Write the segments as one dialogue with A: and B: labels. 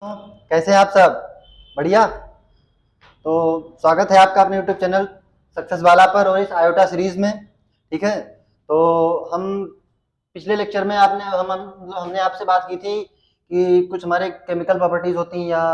A: कैसे हैं आप सब? बढ़िया। तो स्वागत है आपका अपने यूट्यूब चैनल सक्सेस वाला पर और इस आयोटा सीरीज में। ठीक है, तो हम पिछले लेक्चर में हमने आपसे बात की थी कि कुछ हमारे केमिकल प्रॉपर्टीज होती हैं या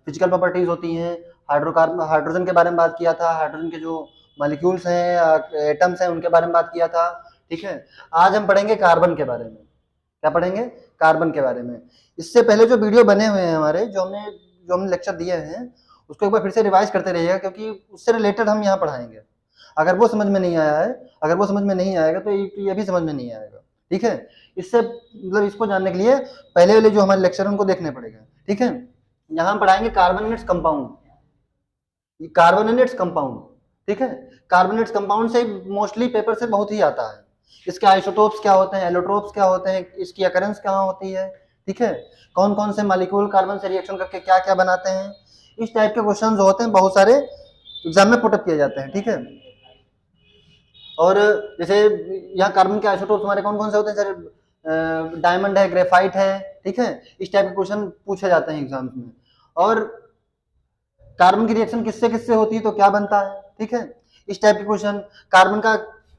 A: फिजिकल प्रॉपर्टीज होती हैं। हाइड्रोजन के बारे में बात किया था, हाइड्रोजन के जो मॉलिक्यूल्स हैं, एटम्स हैं, उनके बारे में बात किया था। ठीक है, आज हम पढ़ेंगे कार्बन के बारे में। क्या पढ़ेंगे? कार्बन के बारे में। इससे पहले जो वीडियो बने हुए हैं हमारे, जो हमने लेक्चर दिए हैं, उसको एक बार फिर से रिवाइज करते रहिएगा, क्योंकि उससे रिलेटेड हम यहाँ पढ़ाएंगे। अगर वो समझ में नहीं आया है, अगर वो समझ में नहीं आएगा तो ये भी समझ में नहीं आएगा। ठीक है, इससे मतलब इसको जानने के लिए पहले वाले जो हमारे लेक्चर उनको देखने पड़ेगा। ठीक है, यहाँ हम पढ़ाएंगे कार्बोनेट्स कंपाउंड, कार्बोनेट्स कंपाउंड। ठीक है, कार्बोनेट्स कंपाउंड से मोस्टली पेपर से बहुत ही आता है। इसके आइसोटोप्स क्या होते हैं, एलोट्रोप्स क्या होते हैं, इसकी अकरेंस कहाँ होती है। ठीक है, कौन कौन से मॉलिक्यूल कार्बन से रिएक्शन करके क्या क्या बनाते हैं। इस टाइप के क्वेश्चन होते हैं, बहुत सारे एग्जाम में पुटअप किए जाते हैं। ठीक है, और जैसे यहाँ कार्बन के आइसोटोप्स हमारे कौन कौन से होते हैं सर? डायमंड है, ग्रेफाइट है। ठीक है, इस टाइप के क्वेश्चन पूछे जाते हैं एग्जाम्स में। और कार्बन की रिएक्शन किससे किससे होती है तो क्या बनता है। ठीक है, इस टाइप के क्वेश्चन। कार्बन का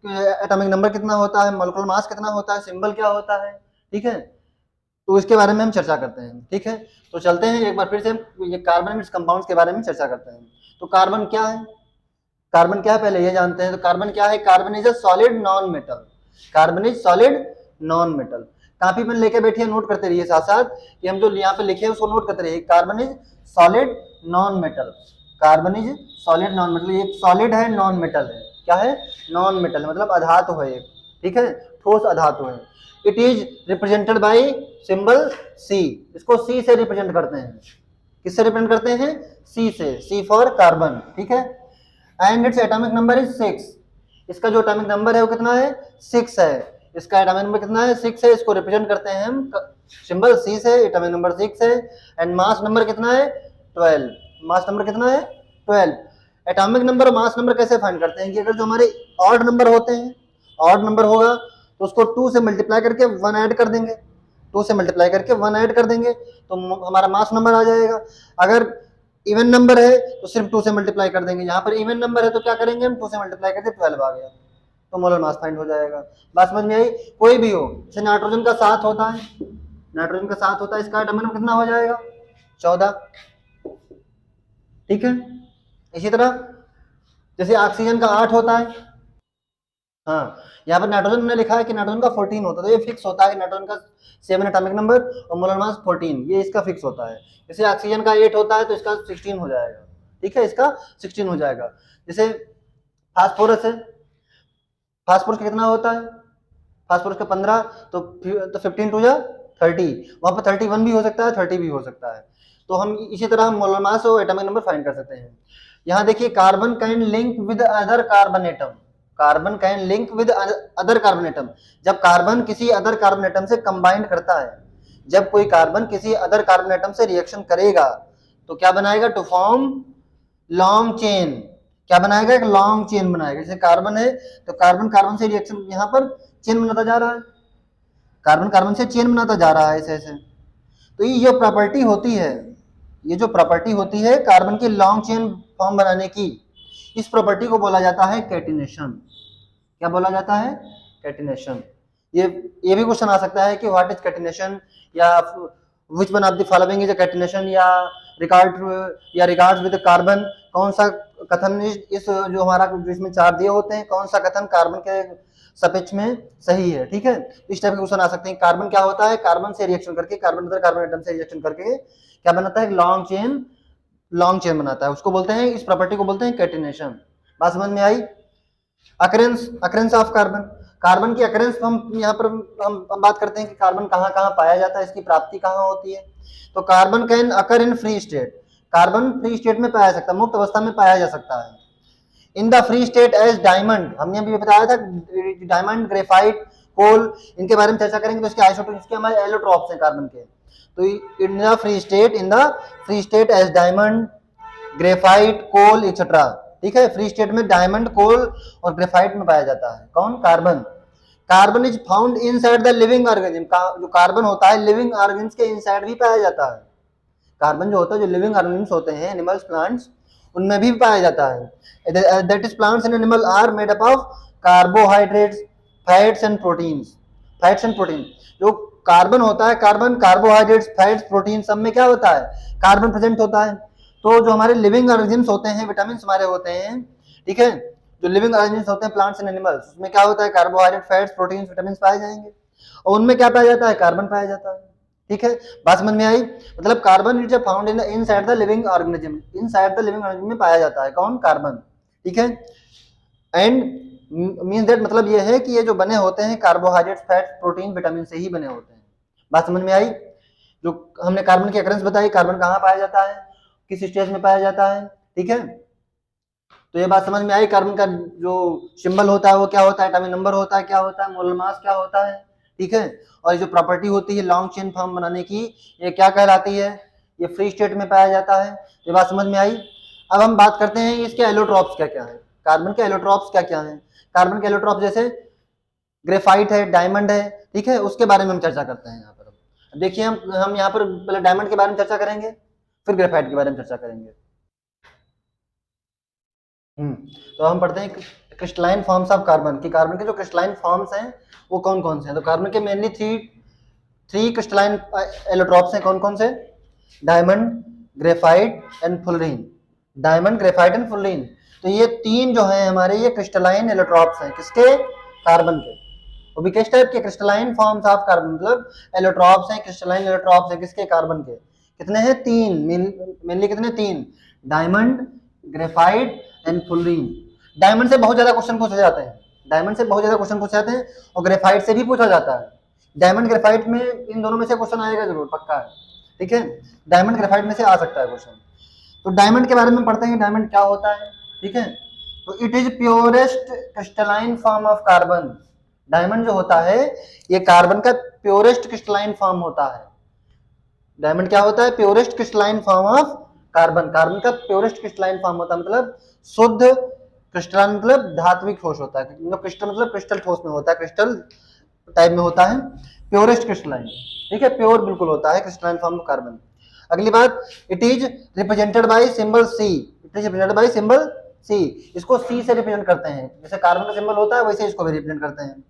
A: एटॉमिक नंबर कितना होता है, मॉलिक्यूलर मास कितना होता है, सिंबल क्या होता है। ठीक है, तो इसके बारे में हम चर्चा करते हैं। ठीक है, तो चलते हैं एक बार फिर से ये कार्बन कंपाउंड्स के बारे में चर्चा करते हैं। तो कार्बन क्या है? कार्बन क्या है पहले ये जानते हैं। तो कार्बन क्या है? Carbon is a solid non metal. Carbon is solid non metal. Copy pen लेके बैठिए, नोट करते रहिए साथ साथ कि हम जो यहाँ पे लिखे हैं उसको नोट करते रहिए। Carbon is solid non metal. Carbon is solid non metal. ये सॉलिड है, नॉन मेटल है। क्या है? नॉन मेटल, मतलब अधातु है एक। ठीक है, ठोस अधातु है। It is represented by symbol C. इसको सी से रिप्रेजेंट करते हैं। किससे रिप्रेजेंट करते हैं? सी से। सी फॉर कार्बन। ठीक है, and its atomic number is 6। इसका जो एटॉमिक नंबर है वो कितना है? 6 है। इसका एटॉमिक नंबर कितना है? 6 है। इसको रिप्रेजेंट करते हैं हम सिंबल सी से। एटॉमिक नंबर 6 है। एंड मास नंबर कितना है? 12। मास नंबर कितना है? 12। एटॉमिक नंबर और मास नंबर कैसे फाइंड करते हैं कि अगर जो हमारे ऑड नंबर होते हैं, ऑड नंबर होगा तो उसको 2 से मल्टीप्लाई करके 1 ऐड कर देंगे। 2 से मल्टीप्लाई करके 1 ऐड कर देंगे तो हमारा मास नंबर आ जाएगा। अगर इवन नंबर है तो सिर्फ 2 से मल्टीप्लाई कर देंगे। यहाँ पर इवन नंबर है तो क्या करेंगे हम? 2 से मल्टीप्लाई करके 12 आ गया तो मोलर मास फाइंड हो जाएगा। बात समझ में आई? कोई भी हो, जैसे नाइट्रोजन का 7 होता है, नाइट्रोजन का 7 होता है, इसका एटॉमिक नंबर कितना हो जाएगा? 14। ठीक है, इसी तरह जैसे ऑक्सीजन का 8 होता है। हाँ, यहाँ पर नाइट्रोजन में लिखा है कि नाइट्रोजन का 14 होता है, तो ये फिक्स होता है नाइट्रोजन का 7 एटॉमिक नंबर और मोलर मास 14, ये इसका फिक्स होता है। जैसे ऑक्सीजन का 8 होता है तो इसका 16 हो जाएगा। ठीक है, इसका 16 हो जाएगा। जैसे फास्फोरस है, फास्फोरस का कितना होता है? फास्फोरस का 15, तो 15 टू या 30, वहां पर 31 भी हो सकता है, 30 भी हो सकता है। तो हम इसी तरह हम मोलर मास और एटॉमिक नंबर फाइंड कर सकते हैं। यहाँ देखिए, carbon can link with other carbon atom. Carbon can link with other carbon atom. जब कार्बन किसी अदर कार्बन एटम से कंबाइंड करता है, जब कोई कार्बन किसी अदर कार्बन एटम से रिएक्शन करेगा तो क्या बनाएगा? To form long chain. क्या बनाएगा? एक लॉन्ग चेन बनाएगा। जैसे कार्बन है तो कार्बन कार्बन से रिएक्शन यहाँ पर चेन बनाता जा रहा है, कार्बन कार्बन से चेन बनाता जा रहा है ऐसे ऐसे। तो ये जो प्रॉपर्टी होती है, ये जो प्रॉपर्टी होती है कार्बन की लॉन्ग चेन फॉर्म बनाने की, इस प्रॉपर्टी को बोला जाता है कैटिनेशन। क्या बोला जाता है? कैटिनेशन। ये भी क्वेश्चन आ सकता है कि व्हाट इज कैटिनेशन, या which one of the following is a catenation, या रिगार्ड्स विद कार्बन। कौन सा कथन इस जो हमारा इसमें 4 दिए होते हैं, कौन सा कथन कार्बन के सपेक्ष में सही है। ठीक है, इस टाइप के क्वेश्चन आ सकते हैं। कार्बन क्या होता है? कार्बन से रिएक्शन करके, कार्बन अदर कार्बन एटम से रिएक्शन करके क्या बनाता है? लॉन्ग चेन, लॉन्ग चेन बनाता है। उसको बोलते हैं, इस प्रॉपर्टी को बोलते हैं कैटिनेशन। बात समझ में आई? Occurrence, occurrence of carbon. Carbon की अकरेंस हम यहाँ पर हम बात करते हैं कि कार्बन कहाँ कहाँ पाया जाता है, इसकी प्राप्ति कहाँ होती है। तो carbon can occur in free state. Carbon free state में पाया सकता है, मुक्त अवस्था में पाया जा सकता है। In the free state as diamond, हमने अभी बताया था डायमंड, ग्रेफाइट, कोल, इनके बारे में चर्चा करेंगे। तो इसके आइसोटोप, इसके हमारे एलोट्रॉप्स हैं कार्बन के। तो in the free state as diamond, graphite, coal etcetera. ठीक है, फ्री स्टेट में डायमंड, कोल और ग्रेफाइट में पाया जाता है। कौन? Carbon. Carbon is found inside the living organism. जो कार्बन होता है लिविंग ऑर्गेनिज्म के इनसाइड भी पाया जाता है। कार्बन जो होता है, जो लिविंग ऑर्गेनिम्स होते हैं, एनिमल्स, प्लांट्स, उनमें भी पाया जाता है। That is plants and animal are made up of carbohydrates, fats and proteins. Fats and protein, जो कार्बन होता है, कार्बन, कार्बोहाइड्रेट्स, फैट्स, प्रोटीन, सब में क्या होता है, कार्बन प्रेजेंट होता है। तो जो हमारे लिविंग ऑर्गेनिम्स होते हैं, विटामिन हमारे होते हैं, ठीक है, जो लिविंग ऑर्गेनिम्स होते हैं प्लांट्स एंड एनिमल्स, उसमें क्या होता है, कार्बोहाइड्रेट, फैट्स, प्रोटीन, विटामिन पाए जाएंगे, और उनमें क्या पाया जाता है, कार्बन पाया जाता है। ठीक है, बात समझ में आई? मतलब carbon is found in inside the living organism, inside the living organism में पाया जाता है कौन, कार्बन। ठीक है, एंड मींस दैट, मतलब ये है कि ये जो बने होते हैं कार्बोहाइड्रेट, फैट, प्रोटीन, विटामिन से ही बने होते हैं। बात समझ में आई? जो हमने कार्बन की अकरेंस बताई, कार्बन कहाँ पाया जाता है, किस स्टेज में पाया जाता है। ठीक है, तो ये बात समझ में आई। कार्बन का जो सिंबल होता है वो क्या होता है, एटॉमिक नंबर होता है, क्या होता है, मोलर मास क्या होता है। ठीक है, और जो प्रॉपर्टी होती है लॉन्ग चेन फॉर्म बनाने की, ये क्या कहलाती है, ये फ्री स्टेट में पाया जाता है। ये बात समझ में आई। अब हम बात करते हैं इसके एलोट्रॉप्स क्या क्या है, कार्बन के एलोट्रॉप्स क्या क्या है। कार्बन के एलोट्रॉप जैसे ग्रेफाइट है, डायमंड है, ठीक है, उसके बारे में हम चर्चा करते हैं यहाँ पर। देखिए, हम यहाँ पर पहले डायमंड के बारे में चर्चा करेंगे, फिर ग्रेफाइट के बारे में चर्चा करेंगे। तो हम पढ़ते हैं क्रिस्टलाइन फॉर्म्स ऑफ कार्बन, कि कार्बन के जो क्रिस्टलाइन फॉर्म्स हैं वो कौन कौन से हैं। तो कार्बन के मेनली थ्री क्रिस्टलाइन एलोट्रॉप्स हैं, कौन कौन से, diamond, graphite and fullerene. Diamond, graphite and fullerene, तो ये तीन जो हैं हमारे, ये क्रिस्टलाइन एलोट्रॉप्स हैं, किसके, कार्बन के। वो भी किस टाइप के, क्रिस्टलाइन फॉर्म्स ऑफ कार्बन, मतलब एलोट्रॉप्स हैं, क्रिस्टलाइन एलोट्रॉप्स हैं, किसके, कार्बन के। कितने हैं, तीन, मेनली कितने, तीन, diamond, graphite and fullerene. Diamond से बहुत ज्यादा क्वेश्चन पूछे जाते हैं, डायमंड से बहुत ज्यादा क्वेश्चन पूछे जाते हैं, और ग्रेफाइट से भी पूछा जाता है। डायमंड, ग्रेफाइट में इन दोनों में से क्वेश्चन आएगा जरूर, पक्का है। ठीक है, डायमंड, ग्रेफाइट में से आ सकता है क्वेश्चन। तो डायमंड के बारे में पढ़ते हैं, डायमंड क्या होता है। ठीक है, तो it is purest crystalline form of carbon. Diamond जो होता है ये कार्बन का प्योरेस्ट क्रिस्टलाइन फॉर्म होता है। डायमंड क्या होता है, purest crystalline form of carbon. Carbon का प्योरेस्ट क्रिस्टलाइन फॉर्म होता है, मतलब शुद्ध क्रिस्टलाइन, मतलब धात्विक ठोस होता है, मतलब क्रिस्टल, मतलब क्रिस्टल ठोस में होता है, क्रिस्टल टाइप में होता है, प्योरेस्ट क्रिस्टलाइन। ठीक है, प्योर बिल्कुल होता है क्रिस्टलाइन फॉर्म ऑफ कार्बन। अगली बात, it is represented by symbol C. It is represented by symbol C, इसको सी से रिप्रेजेंट करते हैं, जैसे कार्बन का सिंबल होता है वैसे इसको भी रिप्रेजेंट करते हैं।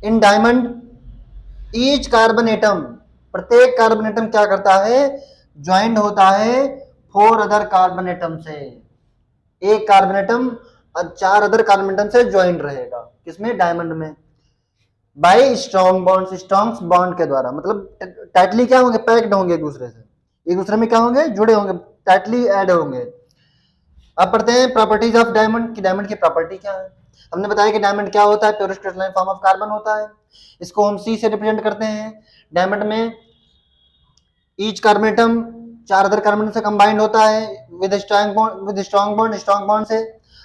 A: In diamond each carbon atom, प्रत्येक कार्बन एटम क्या करता है, ज्वाइंट होता है 4 अदर कार्बन एटम से। एक carbon atom 4 other carbon atom से ज्वाइंट रहेगा, किसमें, डायमंड में, bye strong bonds, strong bond के द्वारा, मतलब टाइटली क्या होंगे, पैक्ड होंगे एक दूसरे से, एक दूसरे में क्या होंगे, जुड़े होंगे, टाइटली ऐड होंगे। अब पढ़ते हैं प्रॉपर्टीज ऑफ डायमंड, की डायमंड की प्रॉपर्टी क्या है। हमने बताया कि डायमंड क्या होता है, purest crystalline form of carbon होता है, इसको हम सी से रिप्रेजेंट करते हैं। डायमंड में each carbon atom 4 other carbon से कंबाइंड होता है with strong bond, strong bond से।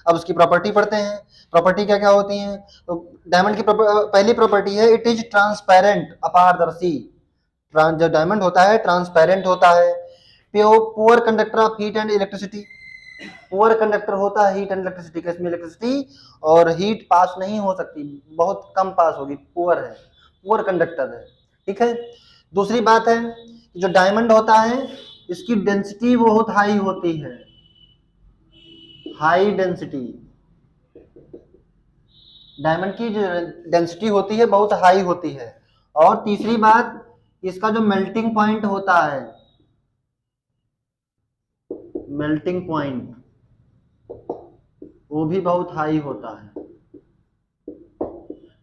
A: अब उसकी प्रॉपर्टी पढ़ते हैं, प्रॉपर्टी क्या क्या होती हैं। तो डायमंड की पहली प्रॉपर्टी है, इट इज ट्रांसपेरेंट, अपारदर्शी। जो डायमंड होता है ट्रांसपेरेंट होता है, poor conductor of heat and electricity, poor conductor होता है हीट एंड इलेक्ट्रिसिटी का, इसमें इलेक्ट्रिसिटी और हीट पास नहीं हो सकती, बहुत कम पास होगी, पुअर है, पुअर कंडक्टर है। ठीक है, दूसरी बात है, जो डायमंड होता है इसकी डेंसिटी बहुत हाई होती है, हाई डेंसिटी, डायमंड की जो डेंसिटी होती है बहुत हाई होती है। और तीसरी बात, इसका जो मेल्टिंग पॉइंट होता है, मेल्टिंग पॉइंट वो भी बहुत हाई होता है।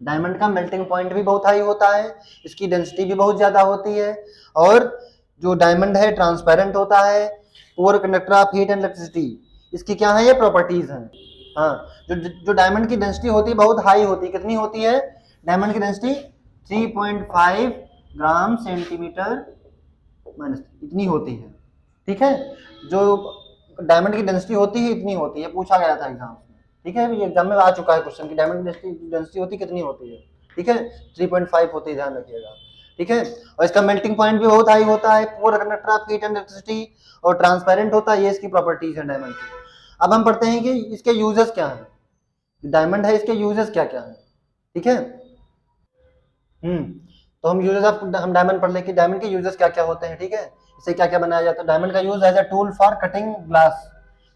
A: डायमंड का मेल्टिंग पॉइंट भी बहुत हाई होता है, इसकी डेंसिटी भी बहुत ज्यादा होती है, और जो डायमंड है ट्रांसपेरेंट होता है, poor conductor of heat and electricity, इसकी क्या है, ये प्रॉपर्टीज हैं। हाँ, जो डायमंड की डेंसिटी होती है बहुत हाई होती है, कितनी होती है, डायमंड की डेंसिटी 3.5 ग्राम सेंटीमीटर माइनस, इतनी होती है। ठीक है, जो डायमंड की डेंसिटी होती है इतनी होती है, पूछा गया था एग्जाम में। ठीक है, ये एग्जाम में आ चुका है क्वेश्चन की डायमंड की डेंसिटी होती कितनी होती है। ठीक है, 3.5 होती है, ध्यान रखिएगा। ठीक है, और इसका मेल्टिंग पॉइंट भी बहुत हाई होता है, poor conductor of heat and electricity, और ट्रांसपेरेंट होता है, ये इसकी प्रॉपर्टीज है डायमंड की। अब हम पढ़ते हैं कि इसके यूजेस क्या हैं, डायमंड है इसके यूजेस क्या क्या है। ठीक है, तो हम यूजेस ऑफ हम डायमंड पढ़ ले कि डायमंड के यूजेस क्या क्या होते हैं। ठीक है, से क्या क्या बनाया जाता है। डायमंड का use as a tool for cutting glass,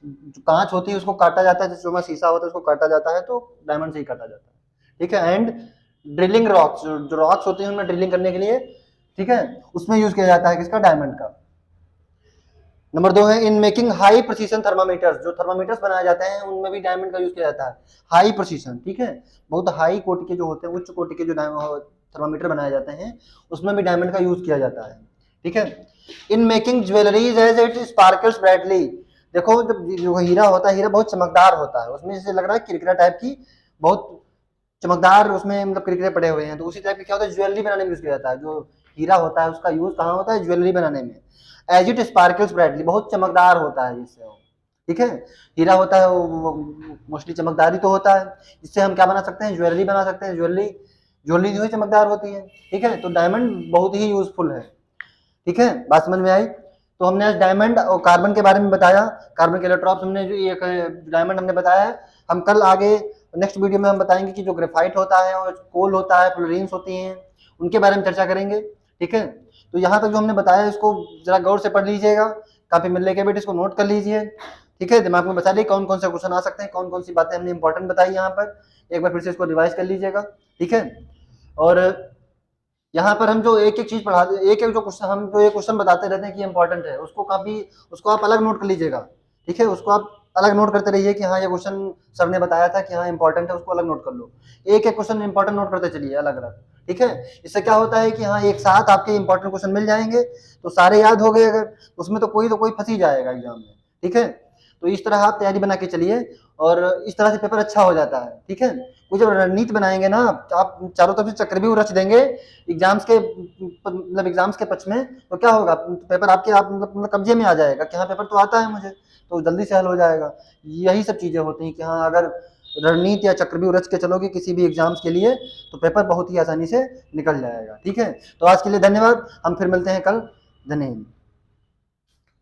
A: जो कांच होती है उसको काटा जाता है, जो शीशा होता है उसको काटा जाता है, तो डायमंड से ही काटा जाता है, ठीक है। एंड ड्रिलिंग रॉक्स, जो रॉक्स होती है उनमें ड्रिलिंग करने के लिए, ठीक है, उसमें यूज किया जाता है किसका, डायमंड का। नंबर 2 है in making high precision thermometers, जो थर्मामीटर्स बनाए जाते हैं उनमें भी डायमंड का यूज किया जाता है, हाई प्रिसीजन, ठीक है, बहुत हाई कोटि के जो होते हैं, उच्च कोटि के जो थर्मामीटर बनाए जाते हैं उसमें भी डायमंड का यूज किया जाता है, ठीक है। In making jewelleries as it sparkles brightly, देखो जब जो हीरा होता है, हीरा बहुत चमकदार होता है, उसमें जैसे लग रहा है किरकिरा टाइप की, बहुत चमकदार उसमें मतलब किरकिरे पड़े हुए हैं, तो उसी टाइप की क्या होता है, ज्वेलरी बनाने में यूज किया जाता है। जो हीरा होता है उसका यूज कहाँ होता है, ज्वेलरी बनाने में। एज इट स्पार्कल्स ब्राइटली, बहुत चमकदार होता है जिससे वो, ठीक है। हीरा होता है वो मोस्टली चमकदार ही तो होता है, जिससे हम क्या बना सकते हैं, ज्वेलरी बना सकते हैं, ज्वेलरी ज्वेलरी जो है चमकदार होती है, ठीक है। तो डायमंड बहुत ही यूजफुल है, ठीक है, बात समझ में आई। तो हमने आज डायमंड और कार्बन के बारे में बताया, कार्बन के इलेक्ट्रॉन्स हमने जो ये डायमंड हमने बताया है। हम कल आगे नेक्स्ट वीडियो में हम बताएंगे कि जो ग्रेफाइट होता है और कोल होता है, फ्लोरीन्स होती हैं, उनके बारे में चर्चा करेंगे, ठीक है। तो यहाँ तक जो हमने बताया इसको जरा गौर से पढ़ लीजिएगा, काफी मिलने के बेटे इसको नोट कर लीजिए, ठीक है। दिमाग में बता लीजिए कौन कौन से क्वेश्चन आ सकते हैं, कौन कौन सी बातें हमने इंपॉर्टेंट बताई यहाँ पर, एक बार फिर से इसको रिवाइज कर लीजिएगा, ठीक है। और यहाँ पर हम जो एक एक चीज पढ़ाते, एक एक जो क्वेश्चन हम जो ये क्वेश्चन बताते रहते हैं कि इंपॉर्टेंट है, उसको काफी, उसको आप अलग नोट कर लीजिएगा, ठीक है। उसको आप अलग नोट करते रहिए कि हाँ ये क्वेश्चन सर ने बताया था कि हाँ इंपॉर्टेंट है, उसको अलग नोट कर लो। एक एक क्वेश्चन इंपॉर्टेंट नोट करते चलिए अलग अलग, ठीक है। इससे क्या होता है कि हाँ एक साथ आपके इंपॉर्टेंट क्वेश्चन मिल जाएंगे, तो सारे याद हो गए, अगर उसमें तो कोई फंस ही जाएगा एग्जाम में, ठीक है। तो इस तरह आप तैयारी बना के चलिए और इस तरह से पेपर अच्छा हो जाता है, ठीक है। वो जब रणनीति बनाएंगे ना आप चारों तरफ से चक्रव्यूह रच देंगे एग्जाम्स के, मतलब एग्जाम्स के पक्ष में, तो क्या होगा, पेपर आपके आप मतलब कब्जे में आ जाएगा कि हाँ पेपर तो आता है मुझे, तो जल्दी से हल हो जाएगा। यही सब चीजें होती हैं कि हाँ अगर रणनीति या चक्रव्यूह रच के चलोगे किसी भी एग्जाम्स के लिए, तो पेपर बहुत ही आसानी से निकल जाएगा, ठीक है। तो आज के लिए धन्यवाद, हम फिर मिलते हैं कल, धन्यवाद।